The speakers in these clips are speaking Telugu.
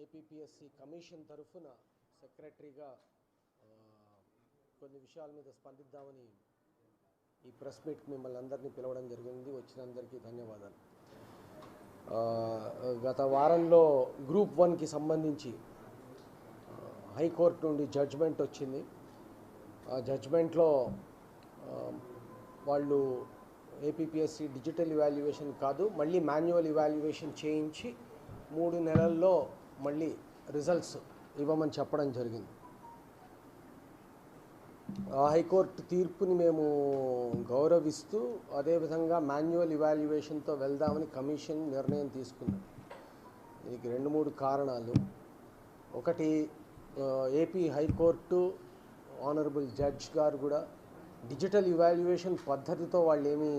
ఏపీపీఎస్సీ కమిషన్ తరఫున సెక్రటరీగా కొన్ని విషయాల మీద స్పందిద్దామని ఈ ప్రెస్ మీట్కి మిమ్మల్ని అందరినీ పిలవడం జరిగింది. వచ్చిన అందరికీ ధన్యవాదాలు. గత వారంలో గ్రూప్ 1కి సంబంధించి హైకోర్టు నుండి జడ్జ్మెంట్ వచ్చింది. ఆ జడ్జ్మెంట్లో వాళ్ళు ఏపీపీఎస్సీ డిజిటల్ ఇవాల్యుయేషన్ కాదు, మళ్ళీ మాన్యువల్ ఇవాల్యుయేషన్ చేయించి 3 నెలల్లో మళ్ళీ రిజల్ట్స్ ఇవ్వమని చెప్పడం జరిగింది. ఆ హైకోర్టు తీర్పుని మేము గౌరవిస్తూ అదేవిధంగా మాన్యువల్ ఇవాల్యుయేషన్తో వెళ్దామని కమిషన్ నిర్ణయం తీసుకుంది. దీనికి 2-3 కారణాలు. ఒకటి, ఏపీ హైకోర్టు ఆనరబుల్ జడ్జ్ గారు కూడా డిజిటల్ ఇవాల్యుయేషన్ పద్ధతితో వాళ్ళు ఏమీ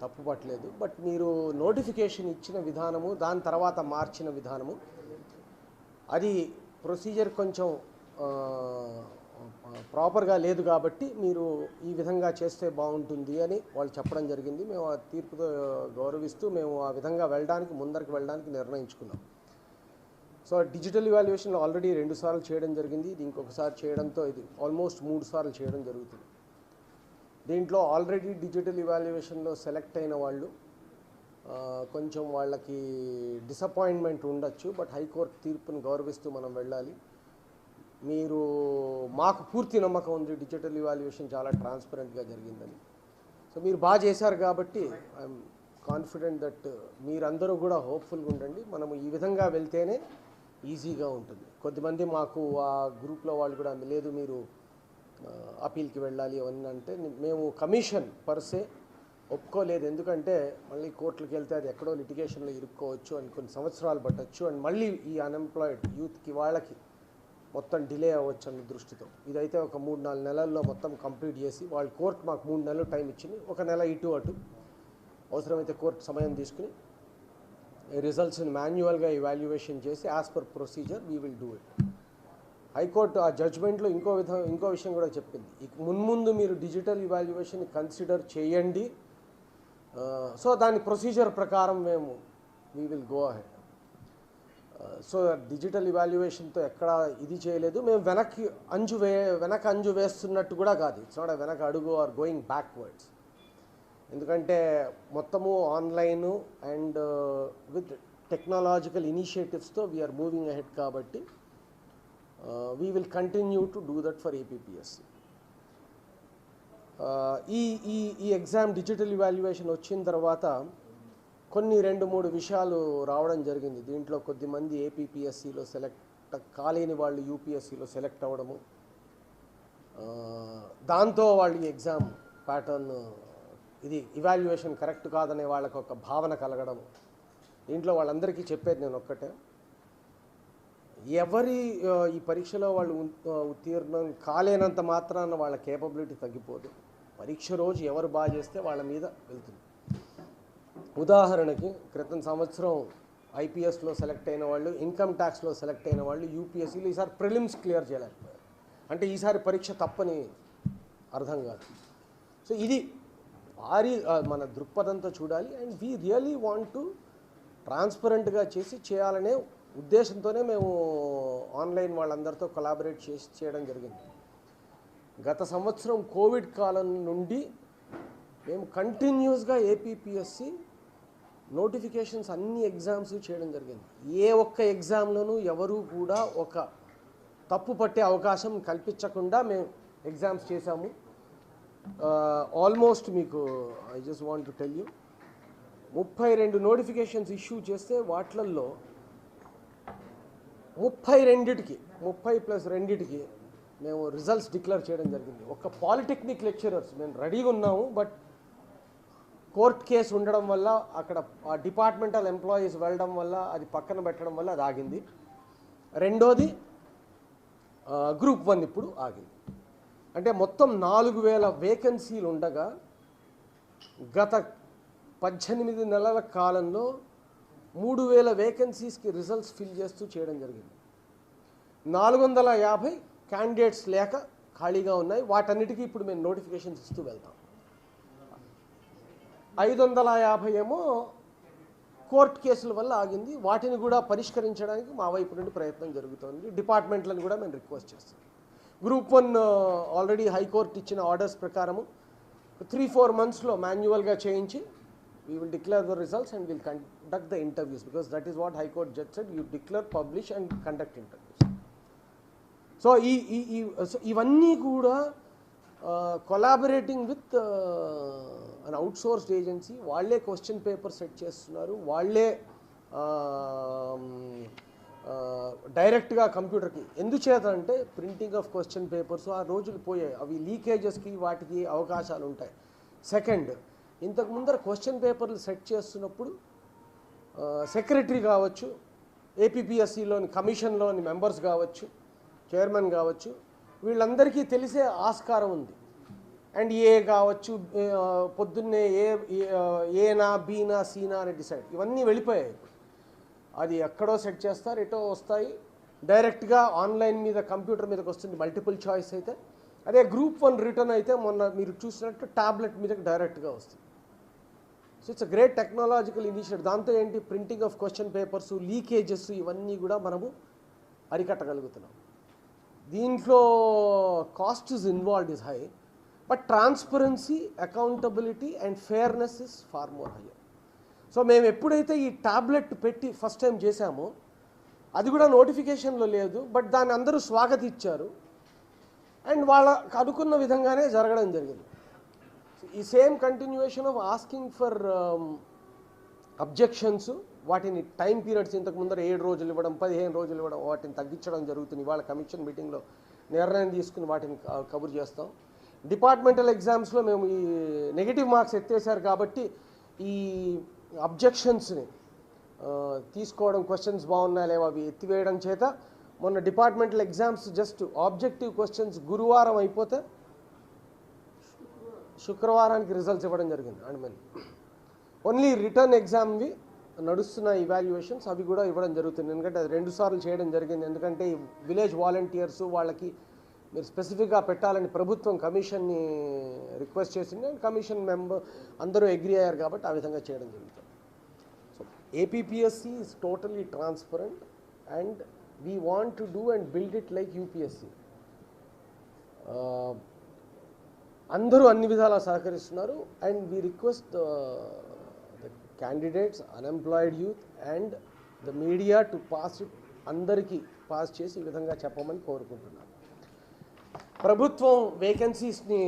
తప్పుపట్టలేదు. బట్ మీరు నోటిఫికేషన్ ఇచ్చిన విధానము, దాని తర్వాత మార్చిన విధానము, అది ప్రొసీజర్ కొంచెం ప్రాపర్గా లేదు కాబట్టి మీరు ఈ విధంగా చేస్తే బాగుంటుంది అని వాళ్ళు చెప్పడం జరిగింది. మేము ఆ తీర్పుతో గౌరవిస్తూ మేము ఆ విధంగా ముందరికి వెళ్ళడానికి నిర్ణయించుకున్నాం. సో డిజిటల్ ఇవాల్యుయేషన్లో ఆల్రెడీ 2 సార్లు చేయడం జరిగింది. ఇది ఇంకొకసారి చేయడంతో ఇది ఆల్మోస్ట్ 3 సార్లు చేయడం జరుగుతుంది. దీంట్లో ఆల్రెడీ డిజిటల్ ఇవాల్యుయేషన్లో సెలెక్ట్ అయిన వాళ్ళు కొంచెం వాళ్ళకి డిసప్పాయింట్మెంట్ ఉండొచ్చు. బట్ హైకోర్టు తీర్పును గౌరవిస్తూ మనం వెళ్ళాలి. మాకు పూర్తి నమ్మకం ఉంది డిజిటల్ ఇవాల్యుయేషన్ చాలా ట్రాన్స్పరెంట్గా జరిగిందని. సో మీరు బాగా చేశారు కాబట్టి ఐఎమ్ కాన్ఫిడెంట్ దట్ మీరందరూ కూడా హోప్ఫుల్గా ఉండండి. మనము ఈ విధంగా వెళ్తేనే ఈజీగా ఉంటుంది. కొద్దిమంది మాకు ఆ గ్రూప్లో వాళ్ళు కూడా లేదు మీరు అపీల్కి వెళ్ళాలి అవన్నీ అంటే మేము కమిషన్ పర్సే ఒప్పుకోలేదు. ఎందుకంటే మళ్ళీ కోర్టులకు వెళ్తే అది ఎక్కడో లిటిగేషన్లో ఇరుక్కోవచ్చు అని కొన్ని సంవత్సరాలు పట్టచ్చు. అండ్ మళ్ళీ ఈ అన్ఎంప్లాయిడ్ యూత్కి వాళ్ళకి మొత్తం డిలే అవ్వచ్చు అన్న దృష్టితో ఇదైతే ఒక 3-4 నెలల్లో మొత్తం కంప్లీట్ చేసి వాళ్ళు కోర్టు మాకు 3 నెలలు టైం ఇచ్చింది. 1 నెల ఇటు అటు అవసరమైతే కోర్టు సమయం తీసుకుని రిజల్ట్స్ని మాన్యువల్గా ఇవాల్యుయేషన్ చేసి as per procedure we will do it. High court ఆ జడ్జ్మెంట్లో ఇంకో విషయం కూడా చెప్పింది. మున్ముందు మీరు డిజిటల్ ఇవాల్యుయేషన్ కన్సిడర్ చేయండి. సో దాని ప్రొసీజర్ ప్రకారం మేము we will go ahead. So digital ఇవాల్యుయేషన్తో ఎక్కడ ఇది చేయలేదు. మేము వెనక అంజు వేస్తున్నట్టు కూడా కాదు. ఇట్స్ నాట్ వెనక అడుగు ఆర్ గోయింగ్ బ్యాక్వర్డ్స్. ఎందుకంటే మొత్తము ఆన్లైను అండ్ విత్ టెక్నాలజికల్ ఇనిషియేటివ్స్తో వీఆర్ మూవింగ్ అహెడ్ కాబట్టి we will continue to do that for APPSC. ఈ ఎగ్జామ్ డిజిటల్ ఇవాల్యుయేషన్ వచ్చిన తర్వాత కొన్ని 2-3 విషయాలు రావడం జరిగింది. దీంట్లో కొద్దిమంది ఏపీపీఎస్సీలో సెలెక్ట్ కాలేని వాళ్ళు యూపీఎస్సీలో సెలెక్ట్ అవ్వడము, దాంతో వాళ్ళు ఎగ్జామ్ ప్యాటర్న్ ఇది ఇవాల్యుయేషన్ కరెక్ట్ కాదనే వాళ్ళకు ఒక భావన కలగడం. దీంట్లో వాళ్ళందరికీ చెప్పేది నేను ఒక్కటే, ఈ పరీక్షలో వాళ్ళు ఉత్తీర్ణం కాలేనంత మాత్రాన వాళ్ళ కేపబిలిటీ తగ్గిపోదు. పరీక్ష రోజు ఎవరు బాగా చేస్తే వాళ్ళ మీద వెళ్తుంది. ఉదాహరణకి క్రితం సంవత్సరం ఐపీఎస్లో సెలెక్ట్ అయిన వాళ్ళు, ఇన్కమ్ ట్యాక్స్లో సెలెక్ట్ అయిన వాళ్ళు యూపీఎస్సీలో ఈసారి ప్రిలిమ్స్ క్లియర్ చేయలేకపోయారు. అంటే ఈసారి పరీక్ష తప్పని అర్థం కాదు. సో ఇది భారీ మన దృక్పథంతో చూడాలి. And we really want to ట్రాన్స్పరెంట్గా చేయాలనే ఉద్దేశంతోనే మేము ఆన్లైన్ వాళ్ళందరితో కొలాబరేట్ చేయడం జరిగింది. గత సంవత్సరం కోవిడ్ కాలం నుండి మేము కంటిన్యూస్గా ఏపీపీఎస్సీ నోటిఫికేషన్స్ అన్ని ఎగ్జామ్స్ చేయడం జరిగింది. ఏ ఒక్క ఎగ్జామ్లోనూ ఎవరూ కూడా ఒక తప్పు పట్టే అవకాశం కల్పించకుండా మేము ఎగ్జామ్స్ చేశాము. ఆల్మోస్ట్ మీకు I just want to tell you 32 notifications issue చేస్తే వాటిల్లో 30+2కి మేము రిజల్ట్స్ డిక్లేర్ చేయడం జరిగింది. ఒక పాలిటెక్నిక్ లెక్చరర్స్ మేము రెడీగా ఉన్నాము, బట్ కోర్ట్ కేసు ఉండడం వల్ల అక్కడ ఆ డిపార్ట్మెంటల్ ఎంప్లాయీస్ వెళ్ళడం వల్ల అది పక్కన పెట్టడం వల్ల అది ఆగింది. రెండోది గ్రూప్ 1 ఇప్పుడు ఆగింది. అంటే మొత్తం 4000 వేకెన్సీలు ఉండగా గత 18 నెలల కాలంలో 3000 వేకెన్సీస్కి రిజల్ట్స్ ఫిల్ చేస్తూ చేయడం జరిగింది. 450 క్యాండిడేట్స్ లేక ఖాళీగా ఉన్నాయి. వాటన్నిటికీ ఇప్పుడు మేము నోటిఫికేషన్స్ ఇస్తూ వెళ్తాం. 550 ఏమో కోర్టు కేసుల వల్ల ఆగింది. వాటిని కూడా పరిష్కరించడానికి మా వైపు నుండి ప్రయత్నం జరుగుతోంది. డిపార్ట్మెంట్లను కూడా మేము రిక్వెస్ట్ చేస్తాం. గ్రూప్ 1 ఆల్రెడీ హైకోర్టు ఇచ్చిన ఆర్డర్స్ ప్రకారము 3-4 monthsలో మాన్యువల్గా చేయించి we will declare the results and we'll conduct the interviews, because that is what High Court judge said, you declare, publish and conduct interviews. So ఇవన్నీ కూడా collaborating with an outsourced agency, వాళ్ళే క్వశ్చన్ పేపర్ సెట్ చేస్తున్నారు, వాళ్ళే డైరెక్ట్గా కంప్యూటర్కి. ఎందుచేత అంటే ప్రింటింగ్ ఆఫ్ క్వశ్చన్ పేపర్స్ ఆ రోజులు పోయాయి, అవి లీకేజెస్కి వాటికి అవకాశాలు ఉంటాయి. సెకండ్, ఇంతకు ముందర క్వశ్చన్ పేపర్లు సెట్ చేస్తున్నప్పుడు సెక్రటరీ కావచ్చు, ఏపీపీఎస్సిలోని కమిషన్లోని మెంబర్స్ కావచ్చు, చైర్మన్ కావచ్చు, వీళ్ళందరికీ తెలిసే ఆస్కారం ఉంది. అండ్ ఏ కావచ్చు, పొద్దున్నే ఏనా బీనా సీనా అని డిసైడ్, ఇవన్నీ వెళ్ళిపోయాయి. అది ఎక్కడో సెట్ చేస్తారు, ఎటో వస్తాయి, డైరెక్ట్గా ఆన్లైన్ మీద కంప్యూటర్ మీదకి వస్తుంది మల్టిపుల్ చాయిస్ అయితే. అదే గ్రూప్ 1 రిటర్న్ అయితే మొన్న మీరు చూసినట్టు ట్యాబ్లెట్ మీదకి డైరెక్ట్గా వస్తుంది. So it's a great technological initiative. దాంతో ఏంటి, printing of question papers, leakages ఇవన్నీ కూడా మనము అరికట్టగలుగుతున్నాం. దీంట్లో cost is involved is high, but transparency, accountability and fairness is far more higher. So మేము ఎప్పుడైతే ఈ ట్యాబ్లెట్ పెట్టి ఫస్ట్ టైం చేశామో, అది కూడా నోటిఫికేషన్లో లేదు, బట్ దాన్ని అందరూ స్వాగతించారు అండ్ వాళ్ళకు అనుకున్న విధంగానే జరగడం జరిగింది. ఈ same continuation of asking for objections, వాటిని టైం పీరియడ్స్ ఇంతకు ముందర 7 రోజులు ఇవ్వడం, 15 రోజులు ఇవ్వడం, వాటిని తగ్గించడం జరుగుతుంది. ఇవాళ కమిషన్ మీటింగ్లో నిర్ణయం తీసుకుని వాటిని కవర్ చేస్తాం. డిపార్ట్మెంటల్ ఎగ్జామ్స్లో మేము ఈ నెగిటివ్ మార్క్స్ ఎత్తేసారు కాబట్టి ఈ అబ్జెక్షన్స్ని తీసుకోవడం, క్వశ్చన్స్ బాగున్నాయా లేవా అవి ఎత్తివేయడం చేత మొన్న departmental exams just objective questions గురువారం అయిపోతే శుక్రవారానికి రిజల్ట్స్ ఇవ్వడం జరిగింది. అండ్ మళ్ళీ ఓన్లీ రిటర్న్ ఎగ్జామ్వి నడుస్తున్న ఇవాల్యుయేషన్స్ అవి కూడా ఇవ్వడం జరుగుతుంది. ఎందుకంటే అది 2 సార్లు చేయడం జరిగింది. ఎందుకంటే ఈ విలేజ్ వాలంటీర్స్ వాళ్ళకి మీరు స్పెసిఫిక్గా పెట్టాలని ప్రభుత్వం కమిషన్ని రిక్వెస్ట్ చేసింది అండ్ కమిషన్ మెంబర్ అందరూ అగ్రీ అయ్యారు కాబట్టి ఆ విధంగా చేయడం జరుగుతుంది. So APPSC is totally transparent and we want to do and build it like UPSC. అందరూ అన్ని విధాలా సహకరిస్తున్నారు and we request the candidates, unemployed youth and the media to pass it, అందరికీ పాస్ చేసి ఈ విధంగా చెప్పమని కోరుకుంటున్నాను. ప్రభుత్వం వేకెన్సీస్ని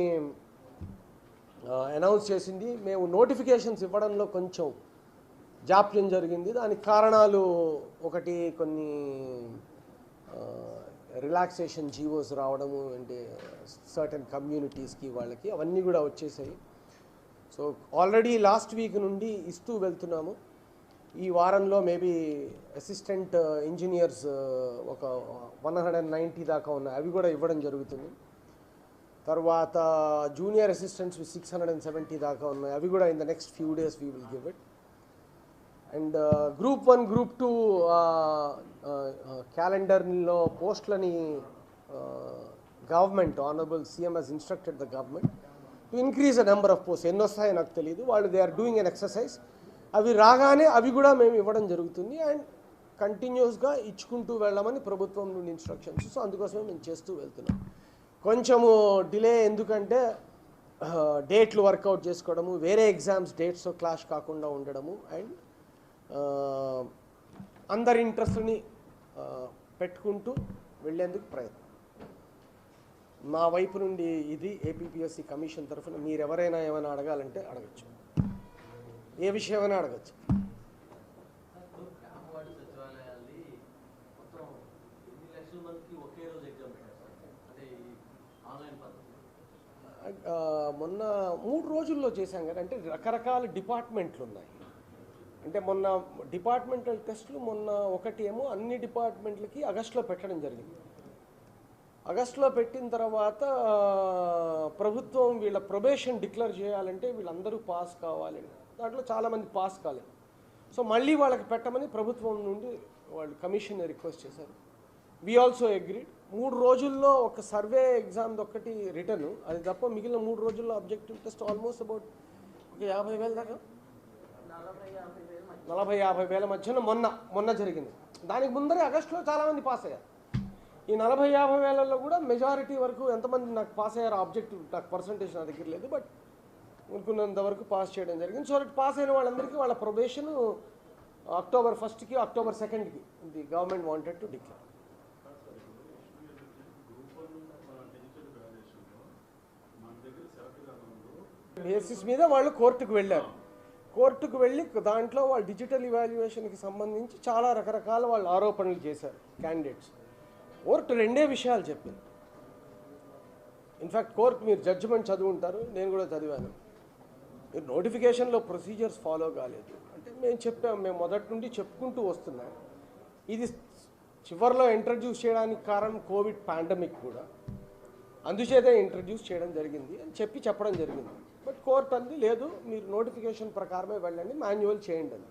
అనౌన్స్ చేసింది. మేము నోటిఫికేషన్స్ ఇవ్వడంలో కొంచెం జాప్యం జరిగింది. దానికి కారణాలు ఒకటి, కొన్ని రిలాక్సేషన్ జీవోస్ రావడము అంటే సర్టన్ కమ్యూనిటీస్కి వాళ్ళకి అవన్నీ కూడా వచ్చేసాయి. సో ఆల్రెడీ లాస్ట్ వీక్ నుండి ఇస్తూ వెళ్తున్నాము. ఈ వారంలో మేబీ అసిస్టెంట్ ఇంజనీర్స్ ఒక 190 దాకా ఉన్నాయి, అవి కూడా ఇవ్వడం జరుగుతుంది. తర్వాత జూనియర్ అసిస్టెంట్స్ 670 దాకా ఉన్నాయి, అవి కూడా in the next few days we will give it. And group 1, group 2 క్యాలెండర్లో పోస్టులని government honourable CM has instructed the government to increase the number of post. ఎన్ని వస్తాయో నాకు తెలియదు, వాళ్ళు they are doing an exercise. అవి రాగానే అవి కూడా మేము ఇవ్వడం జరుగుతుంది అండ్ కంటిన్యూస్గా ఇచ్చుకుంటూ వెళ్ళమని ప్రభుత్వం నుండి ఇన్స్ట్రక్షన్స్. సో అందుకోసమే మేము చేస్తూ వెళ్తున్నాం. కొంచెము డిలే ఎందుకంటే డేట్లు వర్కౌట్ చేసుకోవడము, వేరే ఎగ్జామ్స్ డేట్స్తో క్లాష్ కాకుండా ఉండడము అండ్ అందరి ఇంట్రెస్ట్ని పెట్టుకుంటూ వెళ్ళేందుకు ప్రయత్నం. మా వైపు నుండి ఇది ఏపీపీఎస్సి కమిషన్ తరఫున మీరు ఎవరైనా ఏమైనా అడగాలంటే అడగచ్చు, ఏ విషయమైనా అడగచ్చు. మొన్న 3 రోజుల్లో చేశాం కదా, అంటే రకరకాల డిపార్ట్మెంట్లు ఉన్నాయి. అంటే మొన్న డిపార్ట్మెంటల్ టెస్టులు మొన్న ఒకటి ఏమో అన్ని డిపార్ట్మెంట్లకి ఆగస్టులో పెట్టడం జరిగింది. ఆగస్టులో పెట్టిన తర్వాత ప్రభుత్వం వీళ్ళ ప్రొబేషన్ డిక్లేర్ చేయాలంటే వీళ్ళందరూ పాస్ కావాలి, దాంట్లో చాలామంది పాస్ కాలేదు. సో మళ్ళీ వాళ్ళకి పెట్టమని ప్రభుత్వం నుండి వాళ్ళు కమిషన్ రిక్వెస్ట్ చేశారు. We also agreed. 3 రోజుల్లో ఒక సర్వే ఎగ్జామ్ ఒక్కటి రిటర్న్, అది తప్ప మిగిలిన 3 రోజుల్లో అబ్జెక్టివ్ టెస్ట్ ఆల్మోస్ట్ అబౌట్ 50,000 దాకా 40-50 వేల మధ్యన మొన్న జరిగింది. దానికి ముందరే ఆగస్టులో చాలామంది పాస్ అయ్యారు. ఈ 40-50 వేలలో కూడా మెజారిటీ వరకు ఎంతమంది నాకు పాస్ అయ్యారు ఆబ్జెక్టివ్ నాకు పర్సంటేజ్ నా దగ్గర లేదు, బట్ అనుకున్నంత వరకు పాస్ చేయడం జరిగింది. సో పాస్ అయిన వాళ్ళందరికీ వాళ్ళ probation October 1st October 2nd the government wanted to declare. Basis మీద వాళ్ళు కోర్టుకు వెళ్ళారు. కోర్టుకు వెళ్ళి దాంట్లో వాళ్ళు డిజిటల్ ఇవాల్యుయేషన్కి సంబంధించి చాలా రకరకాల వాళ్ళు ఆరోపణలు చేశారు క్యాండిడేట్స్. కోర్టు రెండే విషయాలు చెప్పింది. ఇన్ఫ్యాక్ట్ కోర్టు మీరు జడ్జిమెంట్ చదువుంటారు, నేను కూడా చదివాను. మీరు నోటిఫికేషన్లో ప్రొసీజర్స్ ఫాలో కాలేదు అంటే మేము మొదటి నుండి చెప్పుకుంటూ వస్తున్నాం. ఇది చివరిలో ఇంట్రడ్యూస్ చేయడానికి కారణం కోవిడ్ పాండమిక్ కూడా, అందుచేత ఇంట్రడ్యూస్ చేయడం జరిగింది అని చెప్పడం జరిగింది. బట్ కోర్టు అంది లేదు, మీరు నోటిఫికేషన్ ప్రకారమే వెళ్ళండి, మాన్యువల్ చేయండి అని.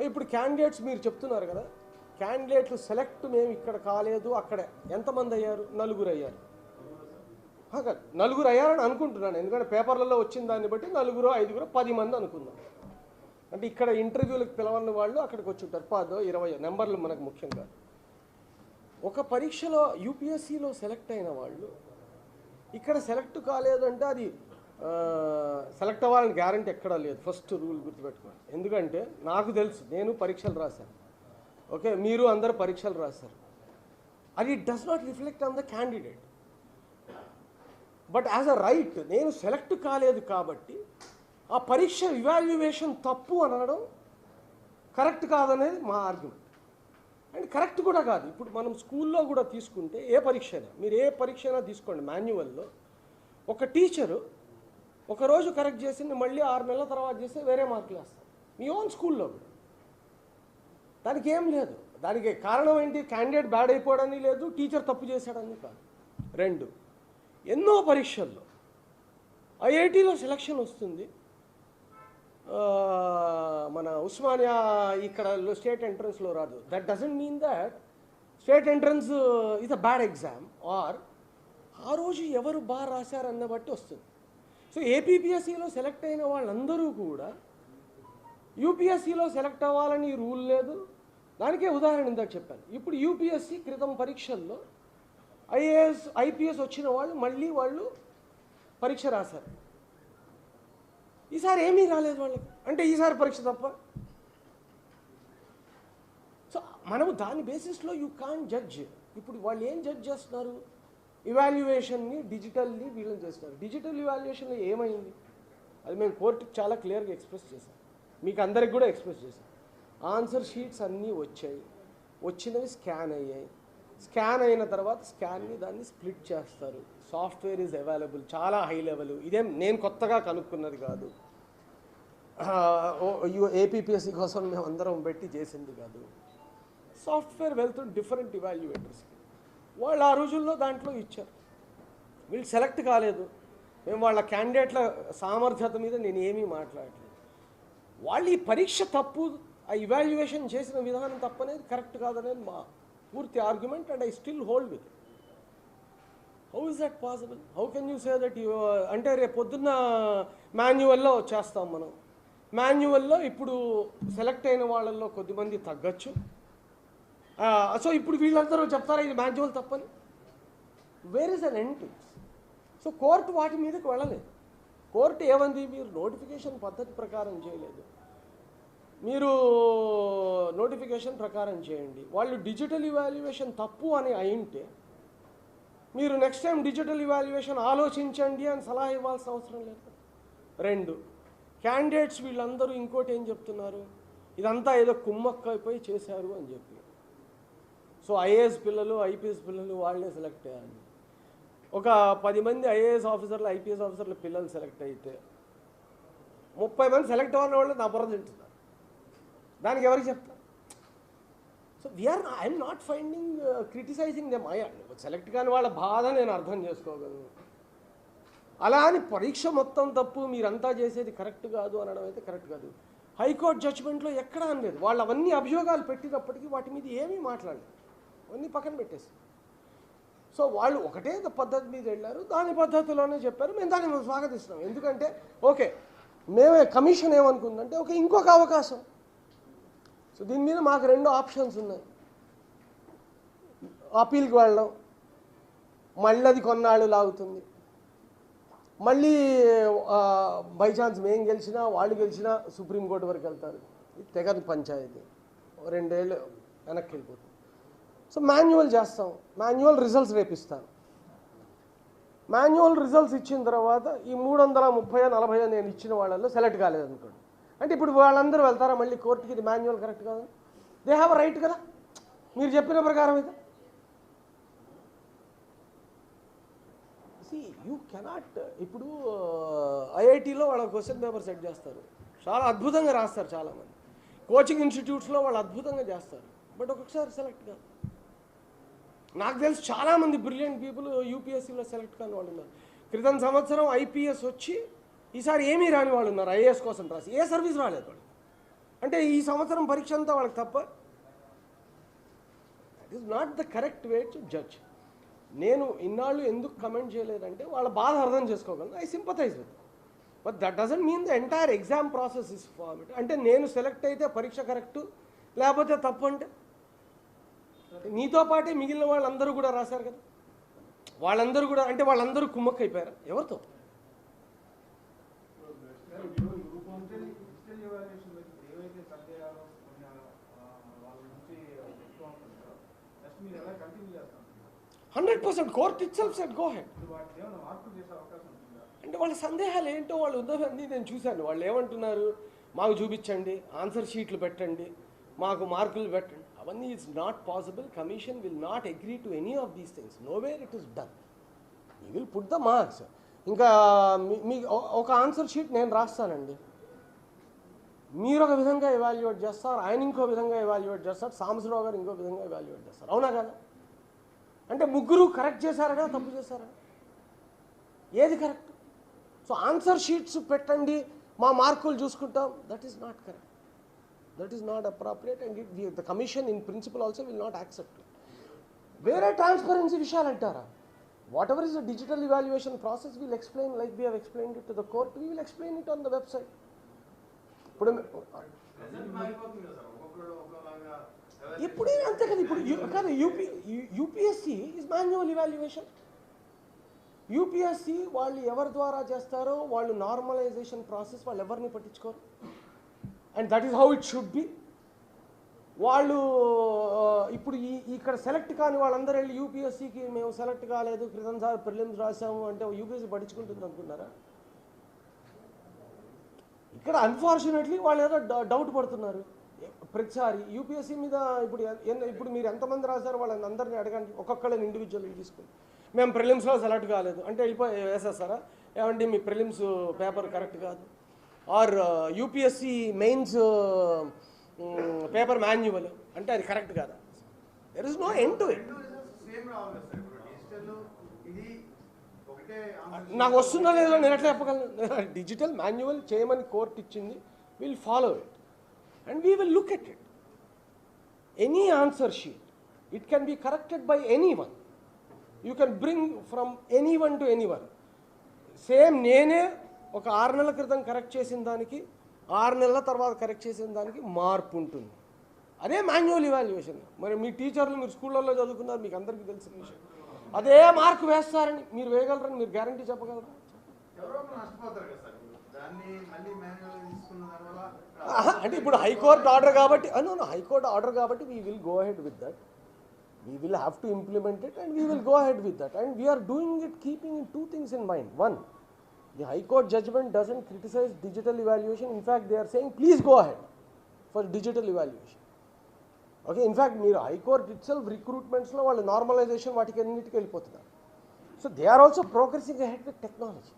ఇప్పుడు క్యాండిడేట్స్ మీరు చెప్తున్నారు కదా, క్యాండిడేట్లు సెలెక్ట్ మేము ఇక్కడ కాలేదు అక్కడ ఎంతమంది అయ్యారు? 4 అయ్యారు. నలుగురు అయ్యారని అనుకుంటున్నాను, ఎందుకంటే పేపర్లలో వచ్చిన దాన్ని బట్టి 4, 5, 10 మంది అనుకుందాం. అంటే ఇక్కడ ఇంటర్వ్యూలకు పిలవని వాళ్ళు అక్కడికి వచ్చి ఉంటారు 10, 20 నెంబర్లు మనకు ముఖ్యం కాదు. ఒక పరీక్షలో యూపీఎస్సీలో సెలెక్ట్ అయిన వాళ్ళు ఇక్కడ సెలెక్ట్ కాలేదంటే అది సెలెక్ట్ అవ్వాలని గ్యారంటీ ఎక్కడా లేదు. ఫస్ట్ రూల్ గుర్తుపెట్టుకోండి. ఎందుకంటే నాకు తెలుసు, నేను పరీక్షలు రాశాను, ఓకే, మీరు అందరు పరీక్షలు రాశారు. అది does not reflect on the candidate. But as a right నేను సెలెక్ట్ కాలేదు కాబట్టి ఆ పరీక్ష ఇవాల్యుయేషన్ తప్పు అనడం కరెక్ట్ కాదనేది మా ఆర్గ్యుమెంట్. అండ్ కరెక్ట్ కూడా కాదు. ఇప్పుడు మనం స్కూల్లో కూడా తీసుకుంటే ఏ పరీక్ష అయినా, మీరు ఏ పరీక్ష అయినా తీసుకోండి, మాన్యువల్లో ఒక టీచరు ఒకరోజు కరెక్ట్ చేసింది మళ్ళీ 6 నెలల తర్వాత చేస్తే వేరే మార్కులు వేస్తారు. మీ ఓన్ స్కూల్లో కూడా దానికి ఏం లేదు. దానికి కారణం ఏంటి? క్యాండిడేట్ బ్యాడ్ అయిపోవడానికి లేదు, టీచర్ తప్పు చేశాడని కాదు. 2, ఎన్నో పరీక్షల్లో ఐఐటీలో సెలక్షన్ వస్తుంది, మన ఉస్మానియా ఇక్కడ స్టేట్ ఎంట్రన్స్లో రాదు. That doesn't mean that state entrance is a bad exam, or ఆ రోజు ఎవరు బాగా రాశారన్న బట్టి వస్తుంది. సో ఏపీపీఎస్సీలో సెలెక్ట్ అయిన వాళ్ళందరూ కూడా యూపీఎస్సీలో సెలెక్ట్ అవ్వాలని రూల్ లేదు. దానికే ఉదాహరణ ఇందాక చెప్పాను. ఇప్పుడు యూపీఎస్సీ క్రితం పరీక్షల్లో ఐపీఎస్ వచ్చిన వాళ్ళు మళ్ళీ వాళ్ళు పరీక్ష రాశారు. ఈసారి ఏమీ రాలేదు వాళ్ళకి, అంటే ఈసారి పరీక్ష తప్ప. సో మనము దాని బేసిస్లో యూ కాన్ జడ్జ్. ఇప్పుడు వాళ్ళు ఏం జడ్జ్ చేస్తున్నారు? ఇవాల్యుయేషన్ని డిజిటల్లీ వీళ్ళని చేస్తున్నారు. డిజిటల్ ఇవాల్యుయేషన్లో ఏమైంది? అది మేము కోర్టుకి చాలా క్లియర్గా ఎక్స్ప్రెస్ చేశాం, మీకు అందరికి కూడా ఎక్స్ప్రెస్ చేశాం. ఆన్సర్ షీట్స్ అన్నీ వచ్చాయి, వచ్చినవి స్కాన్ అయ్యాయి. స్కాన్ అయిన తర్వాత దాన్ని స్ప్లిట్ చేస్తారు. సాఫ్ట్వేర్ ఈజ్ అవైలబుల్, చాలా హై లెవెల్. ఇదేం నేను కొత్తగా కనుక్కున్నది కాదు, ఏపీపీఎస్సీ కోసం మేము అందరం పెట్టి చేసింది కాదు. సాఫ్ట్వేర్ వెళ్తుంది డిఫరెంట్ ఇవాల్యుయేటర్స్కి. వాళ్ళు ఆ రోజుల్లో దాంట్లో ఇచ్చారు. వీళ్ళు సెలెక్ట్ కాలేదు. మేము వాళ్ళ క్యాండిడేట్ల సామర్థ్యత మీద నేను ఏమీ మాట్లాడలేదు. వాళ్ళు ఈ పరీక్ష తప్పు, ఆ ఇవాల్యుయేషన్ చేసిన విధానం తప్పనేది కరెక్ట్ కాదనేది మా పూర్తి argument. And I still hold with. How is that possible? How can you say that అంటే రేపు పొద్దున్న మాన్యువల్లో చేస్తాం మనం. మాన్యువల్లో ఇప్పుడు సెలెక్ట్ అయిన వాళ్ళల్లో కొద్దిమంది తగ్గచ్చు. సో ఇప్పుడు వీళ్ళందరూ చెప్తారా ఇది మాన్యువల్ తప్పని? Where is an end? So court వాటి మీదకి వెళ్ళలేదు. కోర్టు ఏమంది? మీరు నోటిఫికేషన్ పద్ధతి ప్రకారం చేయలేదు, మీరు నోటిఫికేషన్ ప్రకారం చేయండి. వాళ్ళు డిజిటల్ ఇవాల్యుయేషన్ తప్పు అని అయింటే మీరు నెక్స్ట్ టైం డిజిటల్ ఇవాల్యుయేషన్ ఆలోచించండి అని సలహా ఇవ్వాల్సిన అవసరం లేదు. 2, క్యాండిడేట్స్ వీళ్ళందరూ ఇంకోటి ఏం చెప్తున్నారు? ఇదంతా ఏదో కుమ్మక్కైపోయి చేశారు అని చెప్పి. సో ఐఏఎస్ పిల్లలు, ఐపీఎస్ పిల్లలు వాళ్ళే సెలెక్ట్ అయ్యారు. ఒక 10 మంది ఐఏఎస్ ఆఫీసర్లు, ఐపీఎస్ ఆఫీసర్ల పిల్లలు సెలెక్ట్ అయితే 30 మంది సెలెక్ట్ అవ్వని వాళ్ళు నా బుర్ర తింటున్నారు. దానికి ఎవరికి చెప్తారు? So I'm not finding criticising them. Select కాని వాళ్ళ బాధ నేను అర్థం చేసుకోగలను. అలా అని పరీక్ష మొత్తం తప్పు, మీరంతా చేసేది కరెక్ట్ కాదు అనడం అయితే కరెక్ట్ కాదు. హైకోర్టు జడ్జిమెంట్లో ఎక్కడా అనలేదు. వాళ్ళు అవన్నీ అభియోగాలు పెట్టినప్పటికీ వాటి మీద ఏమీ మాట్లాడలేదు, అవన్నీ పక్కన పెట్టేసి. సో వాళ్ళు ఒకటే పద్ధతి మీద వెళ్ళారు, దాని పద్ధతిలోనే చెప్పారు. మేము దాన్ని స్వాగతిస్తున్నాం. ఎందుకంటే ఓకే, మేమే కమిషన్ ఏమనుకుందంటే ఓకే ఇంకొక అవకాశం. సో దీని మీద మాకు 2 ఆప్షన్స్ ఉన్నాయి. అపీల్కి వెళ్ళడం, మళ్ళీ అది కొన్నాళ్ళు లాగుతుంది, మళ్ళీ బై ఛాన్స్ మేము గెలిచినా వాళ్ళు గెలిచినా సుప్రీంకోర్టు వరకు వెళ్తారు. ఇది తెగదు పంచాయతీ, 2 ఏళ్ళు వెనక్కి వెళ్ళిపోతుంది. సో మాన్యువల్ చేస్తాం, మాన్యువల్ రిజల్ట్స్ రేపిస్తాను. మాన్యువల్ రిజల్ట్స్ ఇచ్చిన తర్వాత ఈ 330-40 నేను ఇచ్చిన వాళ్ళల్లో సెలెక్ట్ కాలేదనుకోండి, అంటే ఇప్పుడు వాళ్ళందరూ వెళ్తారా మళ్ళీ కోర్టుకి? ఇది మాన్యువల్ కరెక్ట్ కాదు, దే హ్యావ్ రైట్ కదా మీరు చెప్పిన ప్రకారం అయితే. See you cannot. ఇప్పుడు ఐఐటీలో వాళ్ళ క్వశ్చన్ పేపర్ సెట్ చేస్తారు, చాలా అద్భుతంగా రాస్తారు చాలామంది. కోచింగ్ ఇన్స్టిట్యూట్స్లో వాళ్ళు అద్భుతంగా చేస్తారు, బట్ ఒక్కొక్కసారి సెలెక్ట్ కాదు. నాకు తెలిసి చాలామంది బ్రిలియంట్ పీపుల్ యూపీఎస్సీలో సెలెక్ట్ కాని వాళ్ళు ఉన్నారు. క్రితం సంవత్సరం ఐపీఎస్ వచ్చి ఈసారి ఏమీ రాని వాళ్ళు ఉన్నారు, ఐఏఎస్ కోసం రాసి ఏ సర్వీస్ రాలేదు వాళ్ళు. అంటే ఈ సంవత్సరం పరీక్ష అంతా వాళ్ళకి తప్ప. That is not the correct way to judge. నేను ఇన్నాళ్ళు ఎందుకు కమెంట్ చేయలేదంటే వాళ్ళ బాధ అర్థం చేసుకోగలను, I sympathise with. But that doesn't mean the entire exam process is format. అంటే నేను సెలెక్ట్ అయితే పరీక్ష కరెక్టు, లేకపోతే తప్పు అంటే నీతో పాటే మిగిలిన వాళ్ళందరూ కూడా రాశారు కదా, వాళ్ళందరూ కూడా అంటే వాళ్ళందరూ కుమ్మక్క అయిపోయారు ఎవరితో? Court it self said go head. అంటే వాళ్ళ సందేహాలు ఏంటో వాళ్ళు ఉదాహరణ నేను చూశాను. వాళ్ళు ఏమంటున్నారు, మాకు చూపించండి, ఆన్సర్ షీట్లు పెట్టండి, మాకు మార్కులు పెట్టండి. అవన్నీ it's not possible. Commission will not agree to any of these things. Know where it is done. You will put the marks. ఇంకా మీ ఒక ఆన్సర్ షీట్ నేను రాస్తానండి, మీరు ఒక విధంగా ఎవాల్యుయేట్ చేస్తారు, ఆయన ఇంకో విధంగా ఎవాల్యుయేట్ చేస్తారు, సాంబశివరావు గారు ఇంకో విధంగా ఎవాల్యుయేట్ చేస్తారు. అవునా కదా? అంటే ముగ్గురు కరెక్ట్ చేశారనా తప్పు చేశారా? ఏది కరెక్ట్? సో ఆన్సర్ షీట్స్ పెట్టండి, మా మార్కులు చూసుకుంటాం, that is not correct. That is not appropriate, and the commission in principle also will not accept it. Where transparency vishal antara, whatever is the digital evaluation process we will explain like we have explained it to the court. We will explain it on the website. ఇప్పుడు అంతే కదా. ఇప్పుడు కాదు, UPSC is manual evaluation. UPSC వాళ్ళు ఎవరి ద్వారా చేస్తారో వాళ్ళు నార్మలైజేషన్ ప్రాసెస్ వాళ్ళు ఎవరిని పట్టించుకోరు, and that is how it should be. వాళ్ళు ఇప్పుడు ఇక్కడ సెలెక్ట్ కాని వాళ్ళందరూ వెళ్ళి యూపీఎస్సీకి మేము సెలెక్ట్ కాలేదు, క్రితం సార్ ప్రిలిమ్స్ రాసాము అంటే యూపీఎస్సీ పట్టించుకుంటుంది అనుకున్నారా? ఇక్కడ అన్ఫార్చునేట్లీ వాళ్ళు ఏదో డౌట్ పడుతున్నారు ప్రతిసారి యూపీఎస్సీ మీద. ఇప్పుడు మీరు ఎంతమంది రాశారు వాళ్ళని అందరినీ అడగండి, ఒక్కొక్కళ్ళని ఇండివిజువల్గా తీసుకుని. మేము ప్రిలిమ్స్లో సెలెక్ట్ కాలేదు అంటే వెళ్ళిపోయి వేసేస్తారా? ఏమండి మీ ప్రిలిమ్స్ పేపర్ కరెక్ట్ కాదు, or UPSC mains paper manual అంటే అది కరెక్ట్ కాదా? There is no end to it. నాకు వస్తుందో లేదో నేను ఎట్లా చెప్పగలను? డిజిటల్ మాన్యువల్ చేయమని కోర్టు ఇచ్చింది, will follow it and we will look at it. Any answer sheet it can be corrected by any one. You can bring from any one to any one. Same నేనే ఒక 6 నెలల క్రితం కరెక్ట్ చేసిన దానికి 6 నెలల తర్వాత కరెక్ట్ చేసిన దానికి మార్పు ఉంటుంది. అదే మాన్యువల్ ఇవాల్యుయేషన్. మరి మీ టీచర్లు మీరు స్కూళ్ళల్లో చదువుకున్నారు, మీకు అందరికీ తెలిసిన విషయం. అదే మార్కు వేస్తారని మీరు వేయగలరని మీరు గ్యారంటీ చెప్పగలరా? అంటే ఇప్పుడు హైకోర్టు ఆర్డర్ కాబట్టి హైకోర్టు ఆర్డర్ కాబట్టి we will go ahead with that. We will have to implement it and we will go ahead with that. And we are doing it keeping 2 things in mind. One, the High Court judgment doesn't criticize digital evaluation. In fact, they are saying, please go ahead for digital evaluation. Okay, in fact, High Court itself recruitments lo vallu normalization vaatiki annitiki vellipotunnaru. So they are also progressing ahead with technology.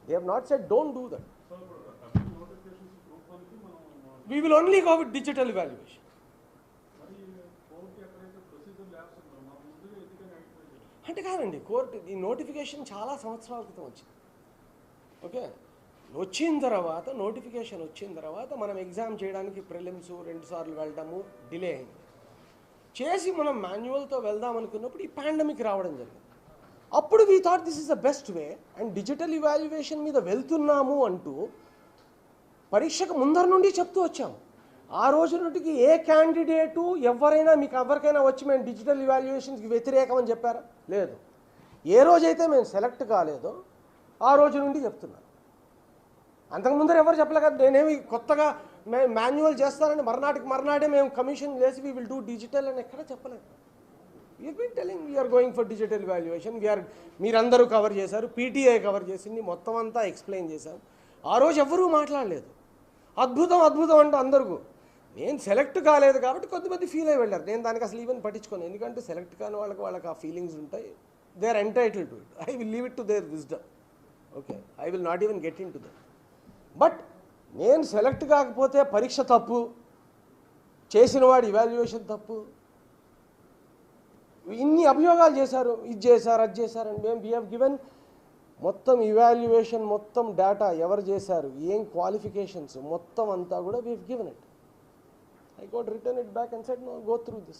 They have not said don't do that. We will only go with digital evaluation. అంటే కాదండి, కోర్టు ఈ నోటిఫికేషన్ చాలా సంవత్సరాల క్రితం వచ్చింది. ఓకే, వచ్చిన తర్వాత నోటిఫికేషన్ వచ్చిన తర్వాత మనం ఎగ్జామ్ చేయడానికి ప్రిలిమ్స్ 2 సార్లు వెళ్ళడము డిలే అయింది. చేసి మనం మాన్యువల్తో వెళ్దాం అనుకున్నప్పుడు ఈ పాండమిక్ రావడం జరిగింది. అప్పుడు we thought this is the best way and digital evaluation మీద వెళ్తున్నాము అంటూ పరీక్షకు ముందర నుండి చెప్తూ వచ్చాము. ఆ రోజు నుండికి ఏ క్యాండిడేటు ఎవరైనా మీకు ఎవరికైనా వచ్చి మేము డిజిటల్ ఇవాల్యుయేషన్కి వ్యతిరేకం అని చెప్పారా? లేదు. ఏ రోజైతే మేము సెలెక్ట్ కాలేదో ఆ రోజు నుండి చెప్తున్నాను. అంతకుముందర ఎవరు చెప్పలే కదా. నేనేమి కొత్తగా మేము మాన్యువల్ చేస్తానని మర్నాడే మేము కమిషన్ వేసి వీ విల్ డూ డిజిటల్ అని ఎక్కడ చెప్పలేదు. You been telling we're going for digital valuation. మీరందరూ కవర్ చేశారు, పీటీఐ కవర్ చేసింది, మొత్తం అంతా ఎక్స్ప్లెయిన్ చేశారు. ఆ రోజు ఎవరూ మాట్లాడలేదు. అద్భుతం అంటూ అందరికీ. నేను సెలెక్ట్ కాలేదు కాబట్టి కొద్దిమంది ఫీల్ అయ్యి వెళ్ళారు. నేను దానికి అసలు ఈవెన్ పట్టించుకోను. ఎందుకంటే సెలెక్ట్ కాని వాళ్ళకి ఆ ఫీలింగ్స్ ఉంటాయి. They are entitled to it. I will leave it to their wisdom. Okay, I will not even get in to that. But నేను సెలెక్ట్ కాకపోతే పరీక్ష తప్పు, చేసిన వాడు ఇవాల్యుయేషన్ తప్పు, ఇన్ని అభియోగాలు చేశారు, ఇది చేశారు, అది చేశారని మేము వీ హ్యావ్ గివెన్ మొత్తం ఇవాల్యుయేషన్, మొత్తం డేటా ఎవరు చేశారు, ఏం క్వాలిఫికేషన్స్ మొత్తం అంతా కూడా we have given it. I got written it back and said, no, go through this.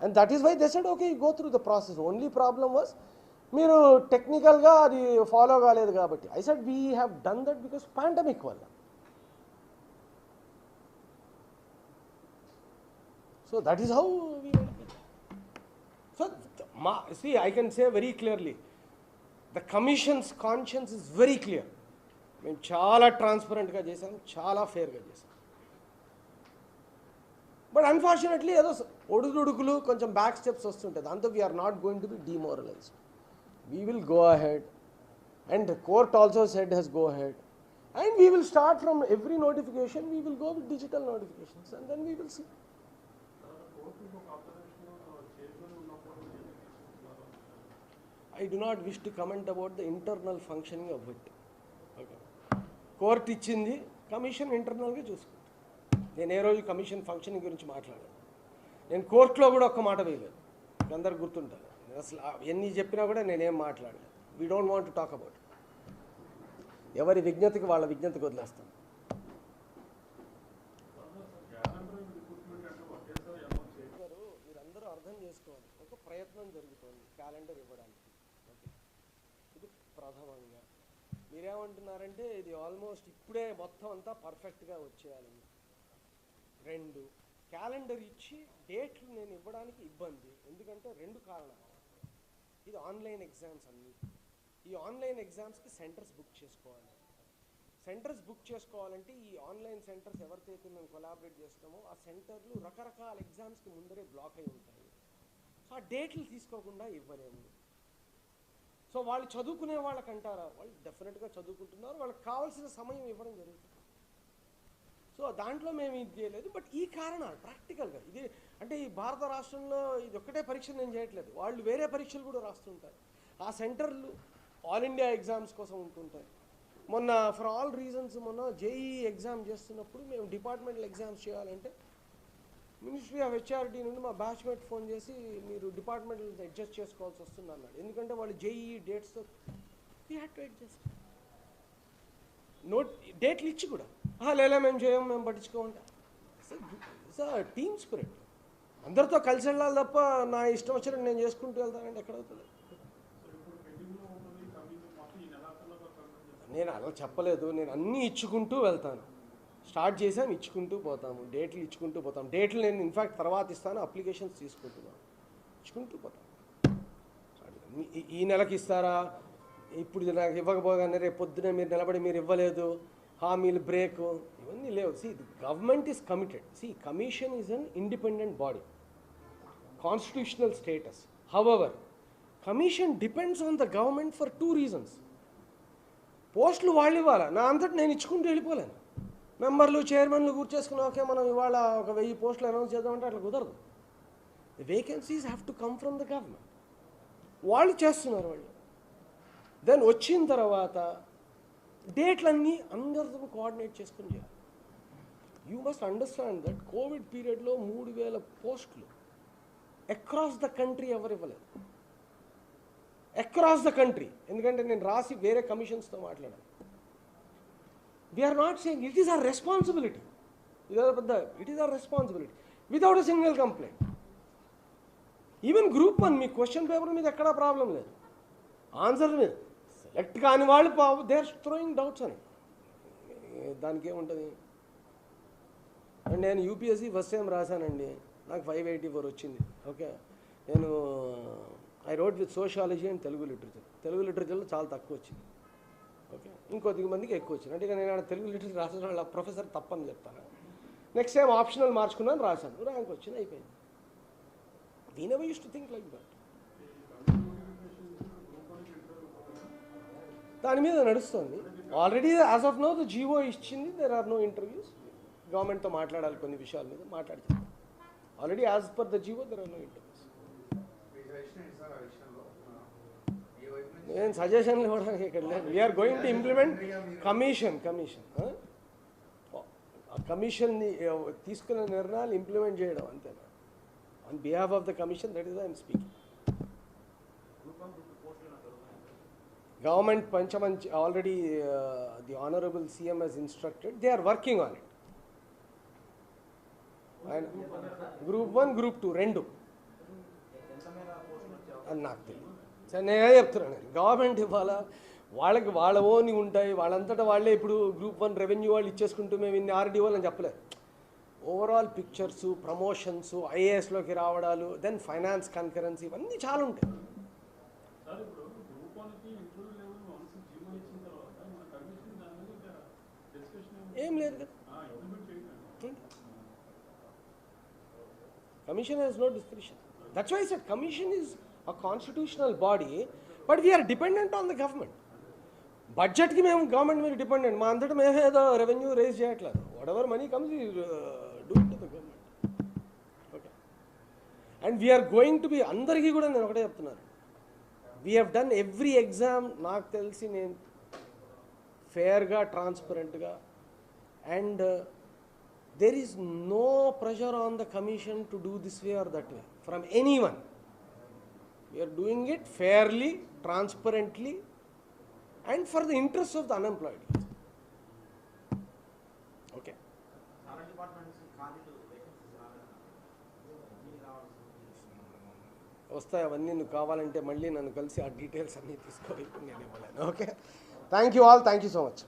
And that is why they said, okay, go through the process. Only problem was, మీరు టెక్నికల్గా అది ఫాలో కాలేదు కాబట్టి. I said, we have done that because pandemic వల్ల. So that is how we went. So, see, I can say very clearly, the commission's conscience is very clear. మేము చాలా ట్రాన్స్పరెంట్గా చేసాం, చాలా ఫేర్గా చేసాం. బట్ అన్ఫార్చునేట్లీ ఏదో ఒడుదుడుకులు కొంచెం బ్యాక్ స్టెప్స్ వస్తుంటాయి. దాంతో we're not going to be demoralised. We will go ahead and court also said he's go ahead and we will start from every notification. We will go with digital notifications and then we will see. I do not wish to comment about the internal functioning of it. Okay. Court ఇచ్చింది, కమిషన్ ఇంటర్నల్గా చూసుకుంది. నేను ఏ రోజు కమిషన్ ఫంక్షనింగ్ గురించి మాట్లాడాను. నేను కోర్టులో కూడా ఒక్క మాట వేయలేదు. అందరు గుర్తుంటారు. అసలు ఎన్ని చెప్పినా కూడా నేనేం మాట్లాడలేదు. We don't want to talk about. ఎవరి విజ్ఞతకి వాళ్ళ విజ్ఞతకి వదిలేస్తాం. మీరందరూ అర్థం చేసుకోవాలి, ఒక ప్రయత్నం జరుగుతోంది క్యాలెండర్ ఇవ్వడానికి. ఇది ప్రథమంగా. మీరేమంటున్నారంటే ఇది ఆల్మోస్ట్ ఇప్పుడే మొత్తం అంతా పర్ఫెక్ట్గా వచ్చేయాలని. 2, క్యాలెండర్ ఇచ్చి డేట్లు నేను ఇవ్వడానికి ఇబ్బంది. ఎందుకంటే 2 కారణాలు. ఇది ఆన్లైన్ ఎగ్జామ్స్ అన్నీ. ఈ ఆన్లైన్ ఎగ్జామ్స్కి సెంటర్స్ బుక్ చేసుకోవాలి. సెంటర్స్ బుక్ చేసుకోవాలంటే ఈ ఆన్లైన్ సెంటర్స్ ఎవరితో మేము కొలాబరేట్ చేస్తామో ఆ సెంటర్లు రకరకాల ఎగ్జామ్స్కి ముందరే బ్లాక్ అయి ఉంటాయి. సో ఆ డేట్లు తీసుకోకుండా ఇవ్వలేము. సో వాళ్ళు చదువుకునే వాళ్ళకంటారా, వాళ్ళు డెఫినెట్గా చదువుకుంటున్నారు, వాళ్ళకి కావాల్సిన సమయం ఇవ్వడం జరుగుతుంది. సో దాంట్లో మేము ఇది చేయలేదు. బట్ ఈ కారణాలు ప్రాక్టికల్గా ఇది అంటే ఈ భారత రాష్ట్రంలో ఇది ఒక్కటే పరీక్ష నేను చేయట్లేదు. వాళ్ళు వేరే పరీక్షలు కూడా రాస్తుంటారు. ఆ సెంటర్లు ఆల్ ఇండియా ఎగ్జామ్స్ కోసం ఉంటుంటాయి. మొన్న ఫర్ ఆల్ రీజన్స్ మొన్న జేఈ ఎగ్జామ్ చేస్తున్నప్పుడు మేము డిపార్ట్మెంటల్ ఎగ్జామ్స్ చేయాలంటే మినిస్ట్రీ ఆఫ్ హెచ్ఆర్డీ నుండి మా బ్యాచ్మేట్ ఫోన్ చేసి మీరు డిపార్ట్మెంటల్ అడ్జస్ట్ చేసుకోవాల్సి వస్తుంది అన్నాడు. ఎందుకంటే వాళ్ళు జేఈ డేట్స్తో వీ హ్యాడ్ టు అడ్జస్ట్. డేట్లు ఇచ్చి కూడా లేదా మేము చేయము, మేము పట్టించుకోమంటే టీమ్ స్పిరిట్. అందరితో కలిసి వెళ్ళాలి తప్ప నా ఇష్టం వచ్చినట్టు నేను చేసుకుంటూ వెళ్తానంటే ఎక్కడవుతుంది. నేను అలా చెప్పలేదు. నేను అన్నీ ఇచ్చుకుంటూ వెళ్తాను. స్టార్ట్ చేసాం, ఇచ్చుకుంటూ పోతాము, డేట్లు ఇచ్చుకుంటూ పోతాం. డేట్లు నేను ఇన్ఫ్యాక్ట్ తర్వాత ఇస్తాను, అప్లికేషన్స్ తీసుకుంటున్నాను, ఇచ్చుకుంటూ పోతాం. ఈ నెలకి ఇస్తారా, ఇప్పుడు నాకు ఇవ్వకపోగానే రేపు పొద్దునే మీరు నిలబడి మీరు ఇవ్వలేదు, హామీలు బ్రేక్, ఇవన్నీ లేవు. See the government is committed. See commission is an independent body, constitutional status. However commission depends on the government for 2 reasons. పోస్టులు వాళ్ళు ఇవ్వాలా, నా అంతటి నేను ఇచ్చుకుంటూ వెళ్ళిపోలేను. మెంబర్లు చైర్మన్లు కూర్చేసుకుని ఓకే మనం ఇవాళ ఒక 1000 పోస్టులు అనౌన్స్ చేద్దామంటే అట్లా కుదరదు. The vacancies have to come from the government. వాళ్ళు చేస్తున్నారు. వాళ్ళు దెన్ వచ్చిన తర్వాత డేట్లన్నీ అందరితో కోఆర్డినేట్ చేసుకుని చేయాలి. You must understand that Covid పీరియడ్లో 3000 పోస్టులు అక్రాస్ ద కంట్రీ ఎవరు ఇవ్వలేదు. Across the country. ఎందుకంటే నేను రాసి వేరే కమిషన్స్తో మాట్లాడాను. We are not saying it is our responsibility. It is our responsibility without a single complaint. Even group 1 me question paper మీద ఎక్కడా ప్రాబ్లం లేదు. ఆన్సర్ మీద సెలెక్ట్ కాని వాళ్ళు దే ఆర్ థ్రోయింగ్ డౌట్స్ అని. దానికి ఏముంటుంది. అండ్ నేను యూపీఎస్సీ ఫస్ట్ టైం రాశానండి, నాకు 584 వచ్చింది. ఓకే, నేను I wrote with sociology and Telugu లిటరేచర్లో చాలా తక్కువ వచ్చింది. ఓకే, ఇంకొద్ది మందికి ఎక్కువ వచ్చింది. అంటే నేను తెలుగు లిటరేచర్ రాసిన వాళ్ళ ప్రొఫెసర్ తప్పని చెప్తాను. నెక్స్ట్ టైం ఆప్షనల్ మార్చుకున్నాను, రాశాను, ర్యాంక్ వచ్చింది, అయిపోయింది. We never use to think like that. దాని మీద నడుస్తుంది already. As of now the GO ఇచ్చింది, దెర్ ఆర్ నో ఇంటర్వ్యూస్. గవర్నమెంట్తో మాట్లాడాలి కొన్ని విషయాల మీద, మాట్లాడుతుంది. Already as per the GO there are no interviews. నేను సజెషన్లు ఇవ్వడానికి ఇక్కడ లేదు. We're going to implement commission కమిషన్ని తీసుకున్న నిర్ణయాలు ఇంప్లిమెంట్ చేయడం అంతేనా. On behalf of the commission, that is I'm speaking. Government Panchamanchi already the honorable CM has instructed, they are working on it. And group 1 group 2 rendu అని నాకు తెలియదు. సరే నేనే చెప్తున్నాను, గవర్నమెంట్ ఇవ్వాలా, వాళ్ళకి వాళ్ళ ఓని ఉంటాయి, వాళ్ళంతటా వాళ్ళే. ఇప్పుడు గ్రూప్ 1 రెవెన్యూ వాళ్ళు ఇచ్చేసుకుంటూ మేము ఇన్ని ఆర్డీఓ అని చెప్పలేదు. ఓవరాల్ పిక్చర్స్, ప్రమోషన్స్, ఐఏఎస్లోకి రావడాలు, దెన్ ఫైనాన్స్ కన్కరెన్సీ, ఇవన్నీ చాలా ఉంటాయి. ఏం లేదు కదా, commission has no discretion. That's why I said commission is a constitutional body, but we're dependent on the government. బడ్జెట్కి మేము గవర్నమెంట్ మీద డిపెండెంట్, మా అంతటా మేము ఏదో రెవెన్యూ రేజ్ చేయట్లేదు. Whatever money comes do it to the government. Okay, and we're going to be, అందరికీ కూడా నేను ఒకటే చెప్తున్నాను, we have done every exam. నాకు తెలిసి నేను ఫేర్గా, ట్రాన్స్పరెంట్గా, and there is no pressure on the commission to do this way or that way from anyone. We are doing it fairly, transparently, and for the interests of the unemployed. Okay. వస్తాయి అవన్నీ. నువ్వు కావాలంటే మళ్ళీ నన్ను కలిసి ఆ డీటెయిల్స్ అన్నీ తీసుకోవాలి, నేను ఇవ్వలేను. Okay, thank you all, thank you so much.